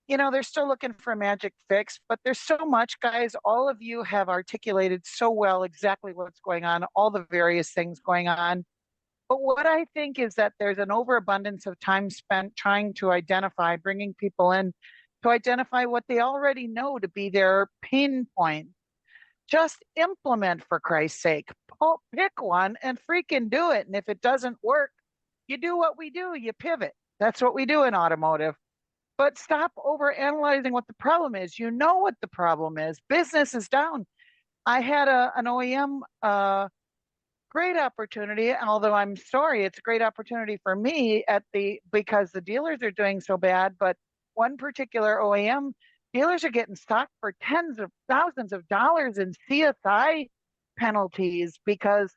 You know, they're still looking for a magic fix, but there's so much, guys. All of you have articulated so well exactly what's going on, all the various things going on. But what I think is that there's an overabundance of time spent trying to identify, bringing people in to identify what they already know to be their pain point. Just implement, for Christ's sake. Pick one and freaking do it. And if it doesn't work, you do what we do, you pivot. That's what we do in automotive. But stop over analyzing what the problem is. You know what the problem is. Business is down. I had an OEM great opportunity, although I'm sorry, it's a great opportunity for me because the dealers are doing so bad. But one particular OEM, dealers are getting stocked for tens of thousands of dollars in CSI penalties because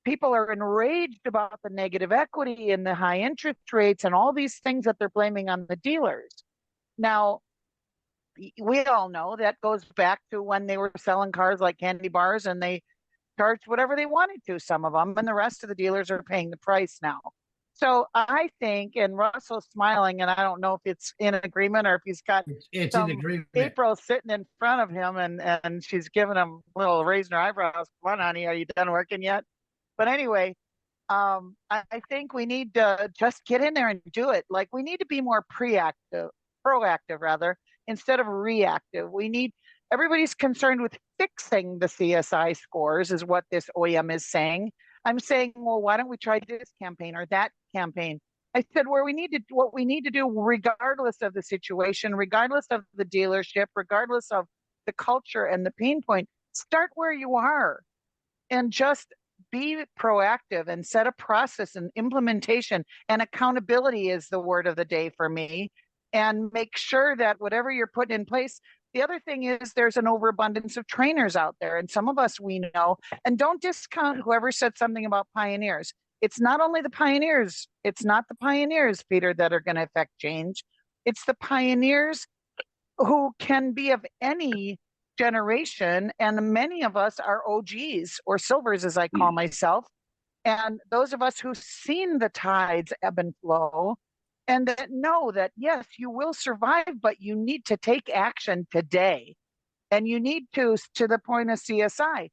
people are enraged about the negative equity and the high interest rates and all these things that they're blaming on the dealers. Now, we all know that goes back to when they were selling cars like candy bars and they charged whatever they wanted to, some of them, and the rest of the dealers are paying the price now. So I think, and Russell's smiling, and I don't know if it's in agreement or if he's got it's in agreement. April sitting in front of him and she's giving him a little raising her eyebrows. Come on, honey, are you done working yet? But anyway, I think we need to just get in there and do it. Like, we need to be more proactive rather, instead of reactive. Everybody's concerned with fixing the CSI scores is what this OEM is saying. I'm saying, well, why don't we try this campaign or that campaign? I said, what we need to do, regardless of the situation, regardless of the dealership, regardless of the culture and the pain point, start where you are and just be proactive and set a process and implementation, and accountability is the word of the day for me. And make sure that whatever you're putting in place. The other thing is there's an overabundance of trainers out there, and some of us we know, and don't discount whoever said something about pioneers. It's not only the pioneers, it's not the pioneers, Peter, that are going to affect change. It's the pioneers who can be of any generation, and many of us are OGs or silvers, as I call myself. And those of us who've seen the tides ebb and flow, and that know that, yes, you will survive, but you need to take action today. And you need to the point of CSI,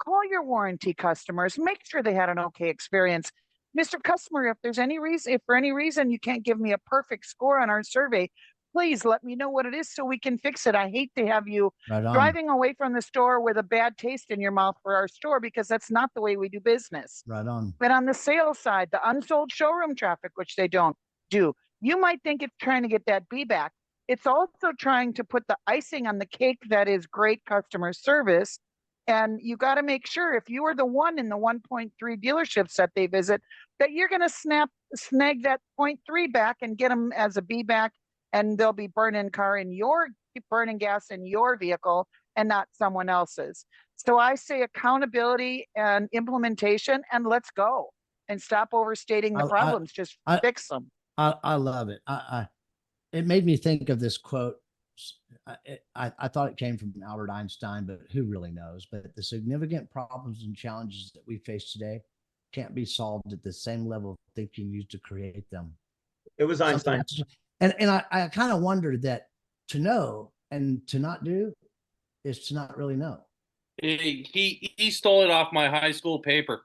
call your warranty customers, make sure they had an okay experience. Mr. Customer, if there's any reason, if for any reason you can't give me a perfect score on our survey, please let me know what it is so we can fix it. I hate to have you Right on. driving away from the store with a bad taste in your mouth for our store, because that's not the way we do business. Right on. But on the sales side, the unsold showroom traffic, which they don't do, you might think it's trying to get that B back. It's also trying to put the icing on the cake that is great customer service. And you got to make sure, if you are the one in the 1.3 dealerships that they visit, that you're going to snag that 0.3 back and get them as a B back, and they'll be burning gas in your vehicle and not someone else's. So I say accountability and implementation, and let's go and stop overstating the problems. Just fix them. I love it. It made me think of this quote. I thought it came from Albert Einstein, but who really knows? But the significant problems and challenges that we face today can't be solved at the same level of thinking used to create them. It was Einstein. And I kind of wondered that to know and to not do is to not really know. He stole it off my high school paper.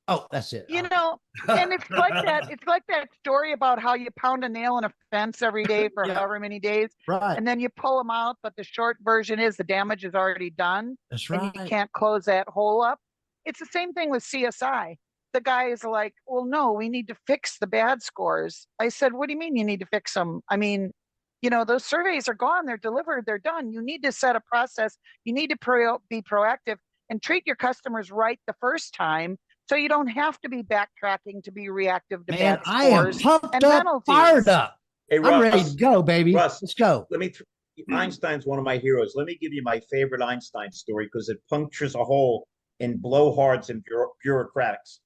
Oh, that's it. You know, and it's like that. It's like that story about how you pound a nail in a fence every day for however many days, right? And then you pull them out. But the short version is the damage is already done. That's and right. You can't close that hole up. It's the same thing with CSI. The guy is like, well, no, we need to fix the bad scores. I said, what do you mean you need to fix them? I mean, you know, those surveys are gone. They're delivered. They're done. You need to set a process. You need to be proactive and treat your customers right the first time, so you don't have to be backtracking to be reactive to bad scores. I am pumped and up, penalties. fired up. Hey, I'm ready to go, baby. Russ, let's go. Let me. Einstein's one of my heroes. Let me give you my favorite Einstein story because it punctures a hole in blowhards and bureaucratics.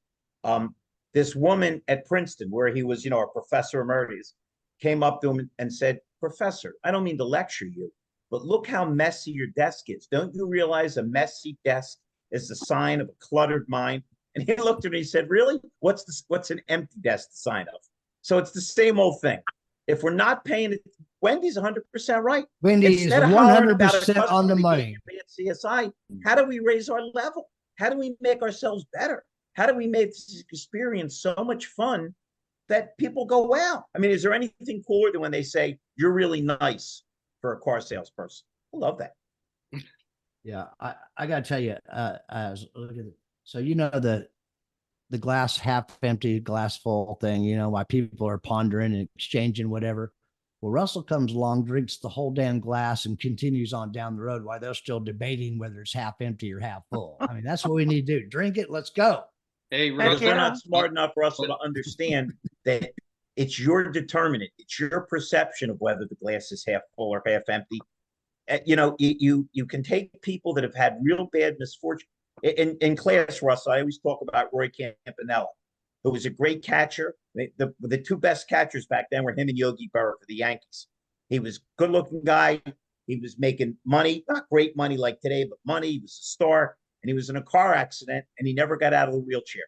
This woman at Princeton, where he was, a professor emeritus, came up to him and said, "Professor, I don't mean to lecture you, but look how messy your desk is. Don't you realize a messy desk is the sign of a cluttered mind?" And he looked at me and he said, "Really? What's an empty desk the sign of?" So it's the same old thing. If we're not paying it, Wendy's 100% right. Wendy is 100% on the money. At CSI, how do we raise our level? How do we make ourselves better? How do we make this experience so much fun that people go, wow? I mean, is there anything cooler than when they say, "You're really nice" for a car salesperson? I love that. Yeah, I got to tell you, look at it. So, the glass half empty, glass full thing, why people are pondering and exchanging whatever. Well, Russell comes along, drinks the whole damn glass and continues on down the road while they're still debating whether it's half empty or half full. I mean, that's what we need to do. Drink it. Let's go. Hey, because they're not smart enough, Russell, to understand that it's your determinant. It's your perception of whether the glass is half full or half empty. You can take people that have had real bad misfortune. In class, Russ, I always talk about Roy Campanella, who was a great catcher. The two best catchers back then were him and Yogi Berra for the Yankees. He was a good-looking guy. He was making money, not great money like today, but money. He was a star, and he was in a car accident, and he never got out of the wheelchair.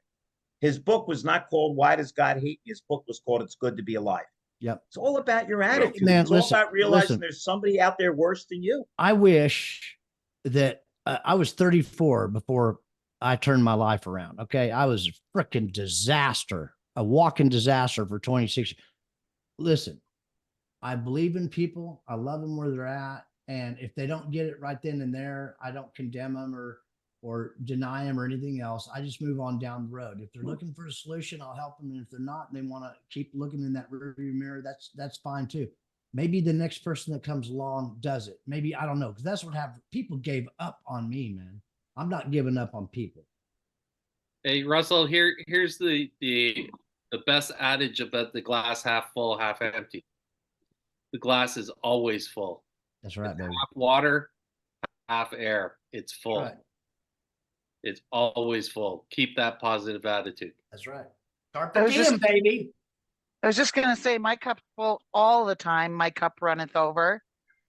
His book was not called "Why Does God Hate Me?" His book was called "It's Good to Be Alive." Yep. It's all about your attitude. Man, it's all about realizing there's somebody out there worse than you. I wish that I was 34 before I turned my life around. Okay. I was a freaking disaster, a walking disaster for 26 years. Listen, I believe in people. I love them where they're at. And if they don't get it right then and there, I don't condemn them or deny them or anything else. I just move on down the road. If they're looking for a solution, I'll help them. And if they're not, and they want to keep looking in that rearview mirror, that's fine too. Maybe the next person that comes along does it. Maybe, I don't know. Cause that's what happened. People gave up on me, man. I'm not giving up on people. Hey, Russell, here's the best adage about the glass half full, half empty. The glass is always full. That's right, baby. Half water, half air. It's full. Right. It's always full. Keep that positive attitude. That's right. Baby. I was just going to say my cup's full all the time. My cup runneth over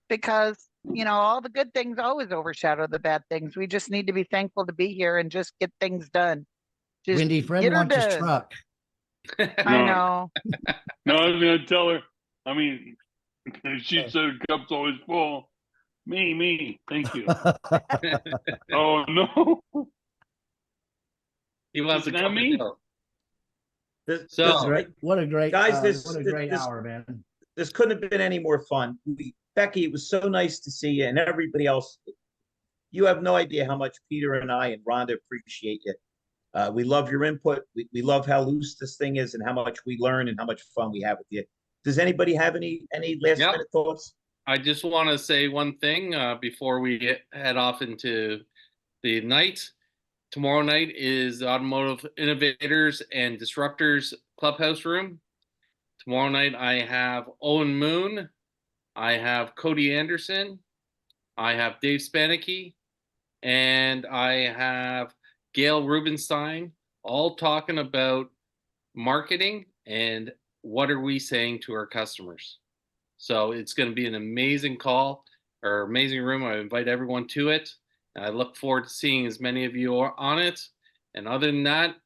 because, all the good things always overshadow the bad things. We just need to be thankful to be here and just get things done. Just Wendy, Fred wants his truck. I know. No, I was going to tell her. I mean, she said her cup's always full. Me. Thank you. Oh, no. He wants Is to that me? So- What a great Guys, what a great hour, man. This couldn't have been any more fun. Becky, it was so nice to see you, and everybody else. You have no idea how much Peter and I and Rhonda appreciate you. We love your input. We love how loose this thing is and how much we learn and how much fun we have with you. Does anybody have any last minute thoughts? I just want to say one thing before we head off into the night. Tomorrow night is the Automotive Innovators and Disruptors Clubhouse Room. Tomorrow night I have Owen Moon, I have Cody Anderson, I have Dave Spanicky, and I have Gail Rubenstein, all talking about marketing and what are we saying to our customers. So it's going to be an amazing call or amazing room. I invite everyone to it. I look forward to seeing as many of you are on it. And other than that,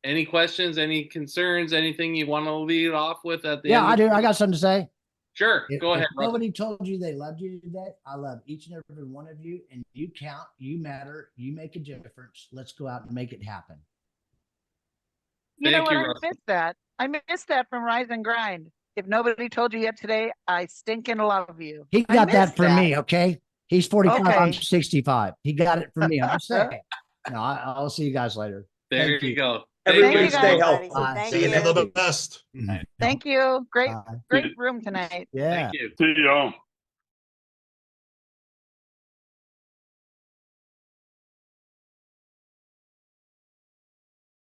any questions, any concerns, anything you want to lead off with at the end? Yeah, I do. I got something to say. Sure, go ahead. If nobody told you they loved you today, I love each and every one of you, and you count, you matter, you make a difference. Let's go out and make it happen. You know what? I missed that. I missed that from Rise and Grind. If nobody told you yet today, I stinking love you. He got that from me, okay? He's 45, Okay. I'm 65. He got it from me. I'm just saying. No, I'll see you guys later. There Thank you go. Everybody Thank you, stay guys. healthy. Thank See you you. next All the week. best. Thank you. Great room tonight. Yeah. Thank you. See y'all.